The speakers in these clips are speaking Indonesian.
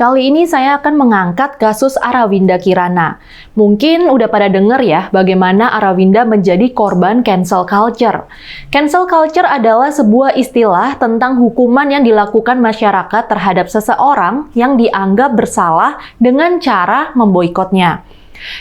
Kali ini saya akan mengangkat kasus Arawinda Kirana. Mungkin udah pada denger ya bagaimana Arawinda menjadi korban cancel culture. Cancel culture adalah sebuah istilah tentang hukuman yang dilakukan masyarakat terhadap seseorang yang dianggap bersalah dengan cara memboikotnya.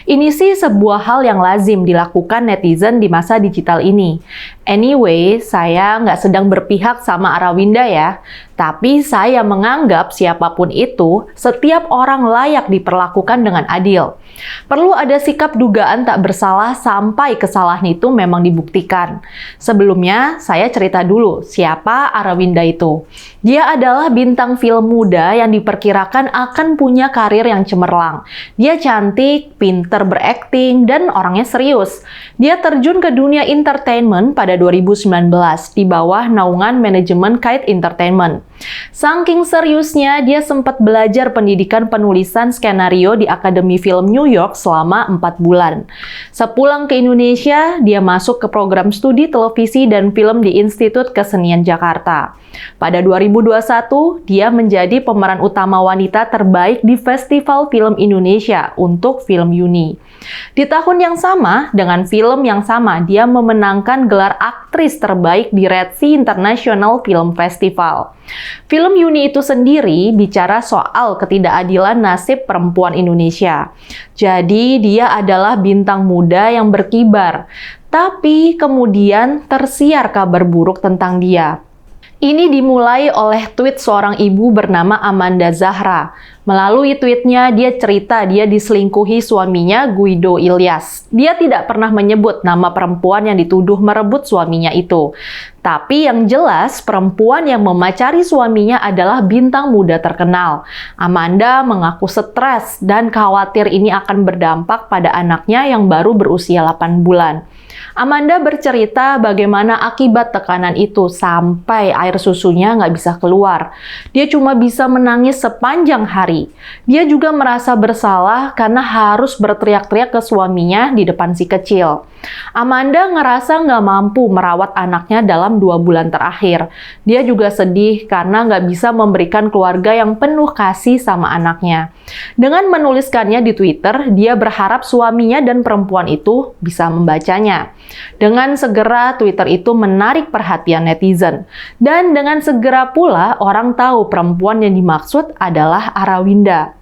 Ini sih sebuah hal yang lazim dilakukan netizen di masa digital ini. Anyway, saya nggak sedang berpihak sama Arawinda ya. Tapi saya menganggap siapapun itu, setiap orang layak diperlakukan dengan adil. Perlu ada sikap dugaan tak bersalah sampai kesalahan itu memang dibuktikan. Sebelumnya, saya cerita dulu siapa Arawinda itu. Dia adalah bintang film muda yang diperkirakan akan punya karir yang cemerlang. Dia cantik, pinter berakting, dan orangnya serius. Dia terjun ke dunia entertainment pada 2019 di bawah naungan manajemen Kite Entertainment. Saking seriusnya, dia sempat belajar pendidikan penulisan skenario di Akademi Film New York selama 4 bulan. Sepulang ke Indonesia, dia masuk ke program studi televisi dan film di Institut Kesenian Jakarta. Pada 2021, dia menjadi pemeran utama wanita terbaik di Festival Film Indonesia untuk film Yuni. Di tahun yang sama, dengan film yang sama, dia memenangkan gelar aktris terbaik di Red Sea International Film Festival. Film Yuni itu sendiri bicara soal ketidakadilan nasib perempuan Indonesia. Jadi dia adalah bintang muda yang berkibar, tapi kemudian tersiar kabar buruk tentang dia. Ini dimulai oleh tweet seorang ibu bernama Amanda Zahra. Melalui tweetnya, dia cerita dia diselingkuhi suaminya Guido Ilyas. Dia tidak pernah menyebut nama perempuan yang dituduh merebut suaminya itu. Tapi yang jelas, perempuan yang memacari suaminya adalah bintang muda terkenal. Amanda mengaku stres dan khawatir ini akan berdampak pada anaknya yang baru berusia 8 bulan. Amanda bercerita bagaimana akibat tekanan itu sampai air susunya nggak bisa keluar. Dia cuma bisa menangis sepanjang hari. Dia juga merasa bersalah karena harus berteriak-teriak ke suaminya di depan si kecil. Amanda ngerasa nggak mampu merawat anaknya dalam 2 bulan terakhir. Dia juga sedih karena nggak bisa memberikan keluarga yang penuh kasih sama anaknya. Dengan menuliskannya di Twitter, dia berharap suaminya dan perempuan itu bisa membacanya. Dengan segera Twitter itu menarik perhatian netizen. Dan dengan segera pula orang tahu perempuan yang dimaksud adalah Arawinda.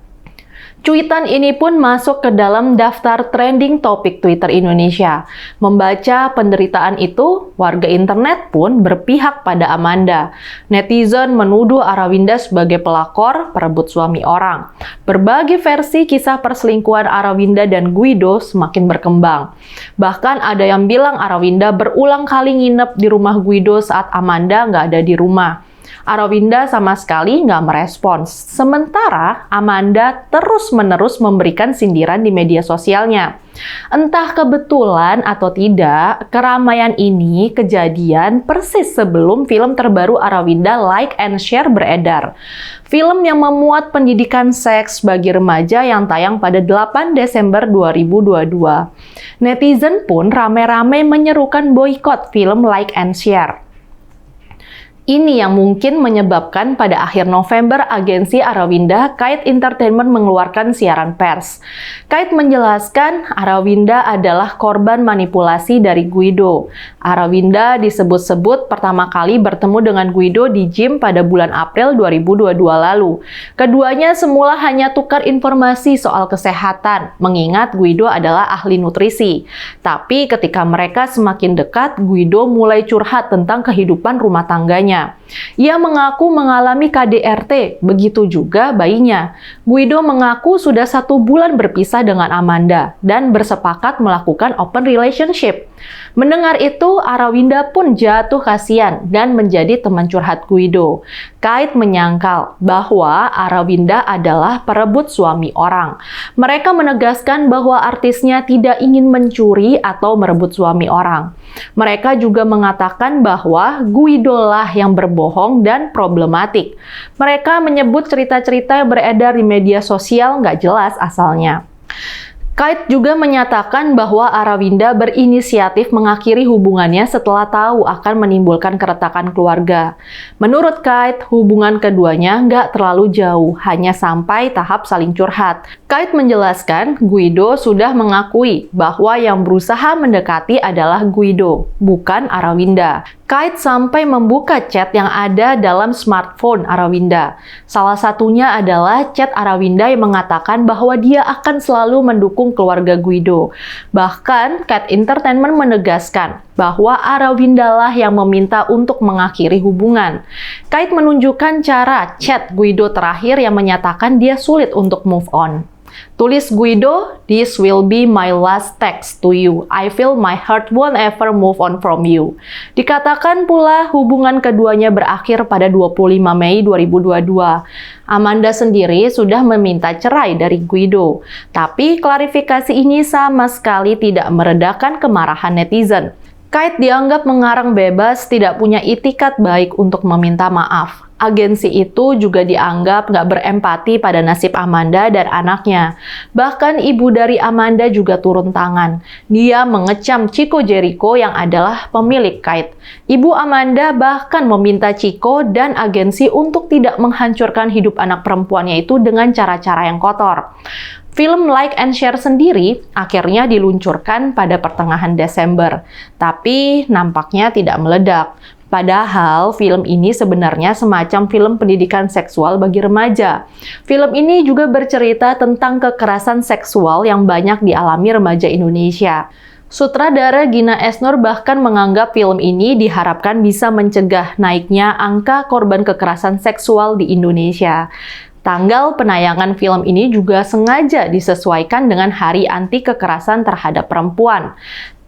Cuitan ini pun masuk ke dalam daftar trending topik Twitter Indonesia. Membaca penderitaan itu, warga internet pun berpihak pada Amanda. Netizen menuduh Arawinda sebagai pelakor perebut suami orang. Berbagai versi kisah perselingkuhan Arawinda dan Guido semakin berkembang. Bahkan ada yang bilang Arawinda berulang kali nginep di rumah Guido saat Amanda nggak ada di rumah. Arawinda sama sekali nggak merespons. Sementara Amanda terus-menerus memberikan sindiran di media sosialnya. Entah kebetulan atau tidak, keramaian ini kejadian persis sebelum film terbaru Arawinda Like and Share beredar. Film yang memuat pendidikan seks bagi remaja yang tayang pada 8 Desember 2022. Netizen pun rame-rame menyerukan boikot film Like and Share. Ini yang mungkin menyebabkan pada akhir November agensi Arawinda Kite Entertainment mengeluarkan siaran pers. Kite menjelaskan Arawinda adalah korban manipulasi dari Guido. Arawinda disebut-sebut pertama kali bertemu dengan Guido di gym pada bulan April 2022 lalu. Keduanya semula hanya tukar informasi soal kesehatan, mengingat Guido adalah ahli nutrisi. Tapi ketika mereka semakin dekat, Guido mulai curhat tentang kehidupan rumah tangganya. Ia mengaku mengalami KDRT, begitu juga bayinya. Guido mengaku sudah 1 bulan berpisah dengan Amanda dan bersepakat melakukan open relationship. Mendengar itu, Arawinda pun jatuh kasihan dan menjadi teman curhat Guido. Kite menyangkal bahwa Arawinda adalah perebut suami orang. Mereka menegaskan bahwa artisnya tidak ingin mencuri atau merebut suami orang. Mereka juga mengatakan bahwa Guido lah yang berbohong dan problematik. Mereka menyebut cerita-cerita yang beredar di media sosial nggak jelas asalnya. Kate juga menyatakan bahwa Arawinda berinisiatif mengakhiri hubungannya setelah tahu akan menimbulkan keretakan keluarga. Menurut Kate, hubungan keduanya nggak terlalu jauh, hanya sampai tahap saling curhat. Kate menjelaskan Guido sudah mengakui bahwa yang berusaha mendekati adalah Guido, bukan Arawinda. Kate sampai membuka chat yang ada dalam smartphone Arawinda. Salah satunya adalah chat Arawinda yang mengatakan bahwa dia akan selalu mendukung keluarga Guido. Bahkan, Kate Entertainment menegaskan bahwa Arawinda lah yang meminta untuk mengakhiri hubungan. Kate menunjukkan cara chat Guido terakhir yang menyatakan dia sulit untuk move on. Tulis Guido, "This will be my last text to you. I feel my heart won't ever move on from you." Dikatakan pula hubungan keduanya berakhir pada 25 Mei 2022. Amanda sendiri sudah meminta cerai dari Guido. Tapi klarifikasi ini sama sekali tidak meredakan kemarahan netizen. Kate dianggap mengarang bebas, tidak punya itikat baik untuk meminta maaf. Agensi itu juga dianggap nggak berempati pada nasib Amanda dan anaknya. Bahkan ibu dari Amanda juga turun tangan. Dia mengecam Chico Jericho yang adalah pemilik Kate. Ibu Amanda bahkan meminta Chico dan agensi untuk tidak menghancurkan hidup anak perempuannya itu dengan cara-cara yang kotor. Film Like and Share sendiri akhirnya diluncurkan pada pertengahan Desember, tapi nampaknya tidak meledak. Padahal film ini sebenarnya semacam film pendidikan seksual bagi remaja. Film ini juga bercerita tentang kekerasan seksual yang banyak dialami remaja Indonesia. Sutradara Gina Esnur bahkan menganggap film ini diharapkan bisa mencegah naiknya angka korban kekerasan seksual di Indonesia. Tanggal penayangan film ini juga sengaja disesuaikan dengan Hari Anti Kekerasan Terhadap Perempuan.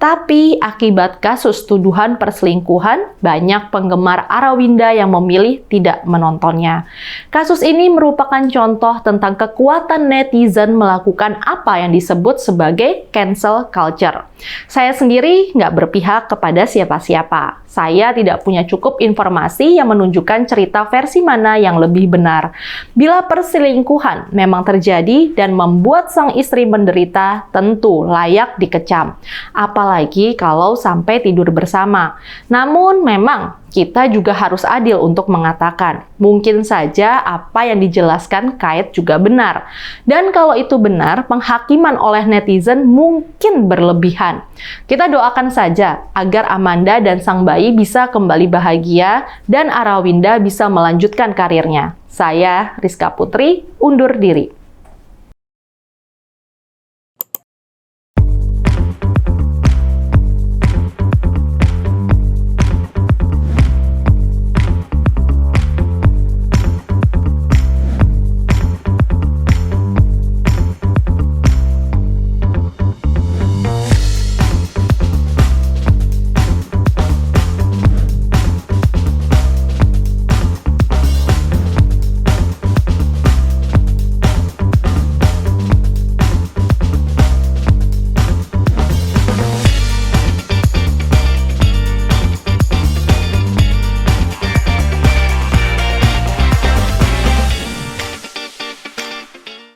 Tapi akibat kasus tuduhan perselingkuhan, banyak penggemar Arawinda yang memilih tidak menontonnya. Kasus ini merupakan contoh tentang kekuatan netizen melakukan apa yang disebut sebagai cancel culture. Saya sendiri nggak berpihak kepada siapa-siapa. Saya tidak punya cukup informasi yang menunjukkan cerita versi mana yang lebih benar. Bila perselingkuhan memang terjadi dan membuat sang istri menderita, tentu layak dikecam. Apalagi kalau sampai tidur bersama. Namun memang kita juga harus adil untuk mengatakan, mungkin saja apa yang dijelaskan Kate juga benar. Dan kalau itu benar, penghakiman oleh netizen mungkin berlebihan. Kita doakan saja agar Amanda dan sang bayi bisa kembali bahagia dan Arawinda bisa melanjutkan karirnya. Saya, Rizka Putri, undur diri.